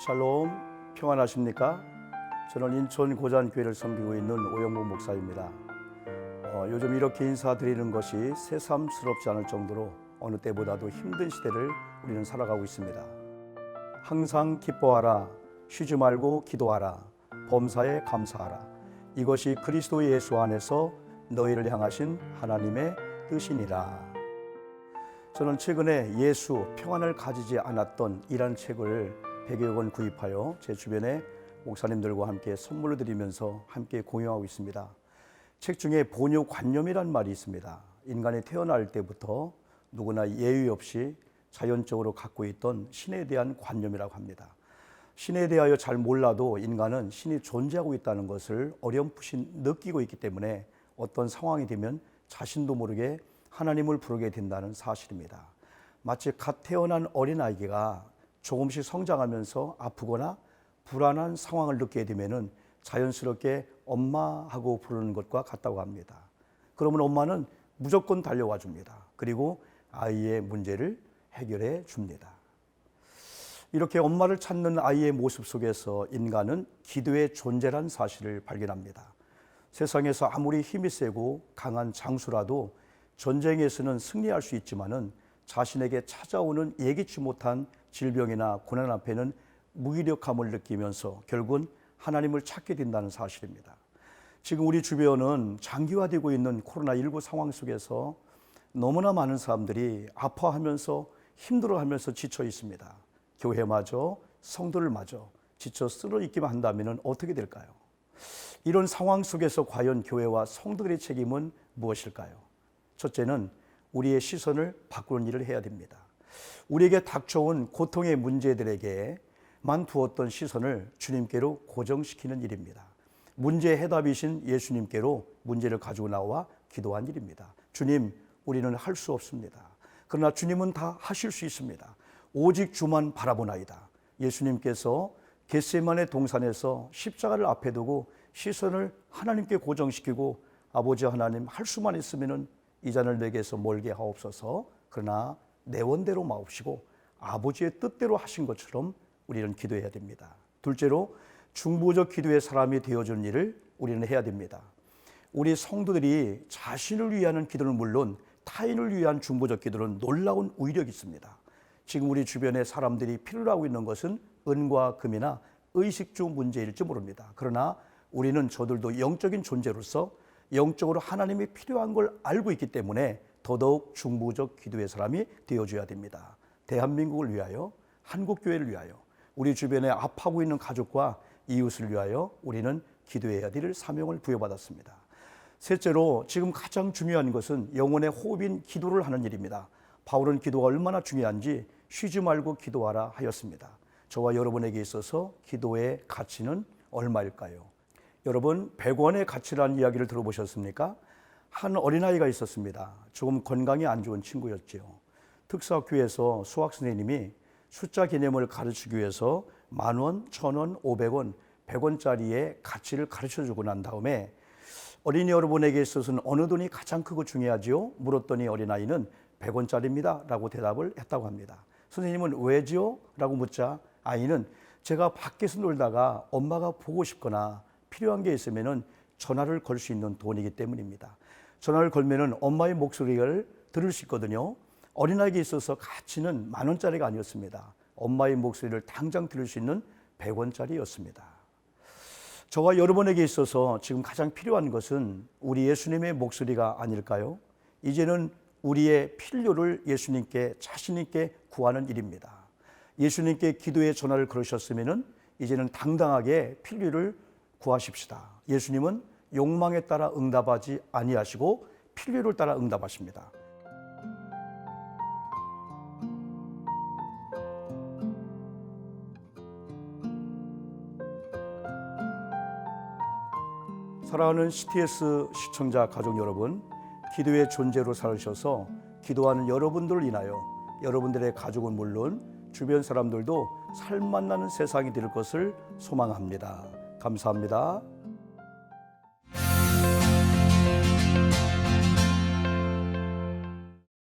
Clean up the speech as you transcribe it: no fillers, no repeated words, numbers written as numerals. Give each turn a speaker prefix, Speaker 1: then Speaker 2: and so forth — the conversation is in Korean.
Speaker 1: 샬롬, 평안하십니까? 저는 인천 고잔교회를 섬기고 있는 오영복 목사입니다. 요즘 이렇게 인사드리는 것이 새삼스럽지 않을 정도로 어느 때보다도 힘든 시대를 우리는 살아가고 있습니다. 항상 기뻐하라, 쉬지 말고 기도하라, 범사에 감사하라. 이것이 그리스도 예수 안에서 너희를 향하신 하나님의 뜻이니라. 저는 최근에 예수, 평안을 가지지 않았던 이란 책을 100여 권 구입하여 제 주변에 목사님들과 함께 선물로 드리면서 함께 공유하고 있습니다. 책 중에 본요관념이란 말이 있습니다. 인간이 태어날 때부터 누구나 예의 없이 자연적으로 갖고 있던 신에 대한 관념이라고 합니다. 신에 대하여 잘 몰라도 인간은 신이 존재하고 있다는 것을 어렴풋이 느끼고 있기 때문에 어떤 상황이 되면 자신도 모르게 하나님을 부르게 된다는 사실입니다. 마치 갓 태어난 어린아이가 조금씩 성장하면서 아프거나 불안한 상황을 느끼게 되면 자연스럽게 엄마 하고 부르는 것과 같다고 합니다. 그러면 엄마는 무조건 달려와 줍니다. 그리고 아이의 문제를 해결해 줍니다. 이렇게 엄마를 찾는 아이의 모습 속에서 인간은 기도의 존재란 사실을 발견합니다. 세상에서 아무리 힘이 세고 강한 장수라도 전쟁에서는 승리할 수 있지만은 자신에게 찾아오는 예기치 못한 질병이나 고난 앞에는 무기력함을 느끼면서 결국은 하나님을 찾게 된다는 사실입니다. 지금 우리 주변은 장기화되고 있는 코로나19 상황 속에서 너무나 많은 사람들이 아파하면서 힘들어하면서 지쳐 있습니다. 교회마저 성도들마저 지쳐 쓰러 있기만 한다면 어떻게 될까요? 이런 상황 속에서 과연 교회와 성도들의 책임은 무엇일까요? 첫째는 우리의 시선을 바꾸는 일을 해야 됩니다. 우리에게 닥쳐온 고통의 문제들에게만 두었던 시선을 주님께로 고정시키는 일입니다. 문제의 해답이신 예수님께로 문제를 가지고 나와 기도한 일입니다. 주님, 우리는 할 수 없습니다. 그러나 주님은 다 하실 수 있습니다. 오직 주만 바라보나이다. 예수님께서 겟세마네 동산에서 십자가를 앞에 두고 시선을 하나님께 고정시키고 아버지 하나님, 할 수만 있으면 이 잔을 내게서 멀게 하옵소서. 그러나 내 원대로 마옵시고 아버지의 뜻대로 하신 것처럼 우리는 기도해야 됩니다. 둘째로 중보적 기도의 사람이 되어주는 일을 우리는 해야 됩니다. 우리 성도들이 자신을 위한 기도는 물론 타인을 위한 중보적 기도는 놀라운 위력이 있습니다. 지금 우리 주변에 사람들이 필요로 하고 있는 것은 은과 금이나 의식주 문제일지 모릅니다. 그러나 우리는 저들도 영적인 존재로서 영적으로 하나님이 필요한 걸 알고 있기 때문에 더더욱 중보적 기도의 사람이 되어줘야 됩니다. 대한민국을 위하여, 한국교회를 위하여, 우리 주변에 아파하고 있는 가족과 이웃을 위하여 우리는 기도해야 될 사명을 부여받았습니다. 셋째로 지금 가장 중요한 것은 영혼의 호흡인 기도를 하는 일입니다. 바울은 기도가 얼마나 중요한지 쉬지 말고 기도하라 하였습니다. 저와 여러분에게 있어서 기도의 가치는 얼마일까요? 여러분, 100원의 가치라는 이야기를 들어보셨습니까? 한 어린아이가 있었습니다. 조금 건강이 안 좋은 친구였지요. 특수학교에서 수학 선생님이 숫자 개념을 가르치기 위해서 10,000원, 1,000원, 500원, 100원짜리의 가치를 가르쳐주고 난 다음에 어린이 여러분에게 있어서는 어느 돈이 가장 크고 중요하지요? 물었더니 어린아이는 100원짜리입니다 라고 대답을 했다고 합니다. 선생님은 왜지요? 라고 묻자 아이는 제가 밖에서 놀다가 엄마가 보고 싶거나 필요한 게 있으면 전화를 걸 수 있는 돈이기 때문입니다. 전화를 걸면 엄마의 목소리를 들을 수 있거든요. 어린아이에게 있어서 가치는 10,000원짜리가 아니었습니다. 엄마의 목소리를 당장 들을 수 있는 100원짜리였습니다. 저와 여러분에게 있어서 지금 가장 필요한 것은 우리 예수님의 목소리가 아닐까요? 이제는 우리의 필요를 예수님께 자신 있게 구하는 일입니다. 예수님께 기도의 전화를 걸으셨으면 이제는 당당하게 필요를 구하십시다. 예수님은 욕망에 따라 응답하지 아니하시고 필요를 따라 응답하십니다. 사랑하는 CTS 시청자 가족 여러분, 기도의 존재로 살으셔서 기도하는 여러분들을 인하여 여러분들의 가족은 물론 주변 사람들도 살맛나는 세상이 될 것을 소망합니다. 감사합니다.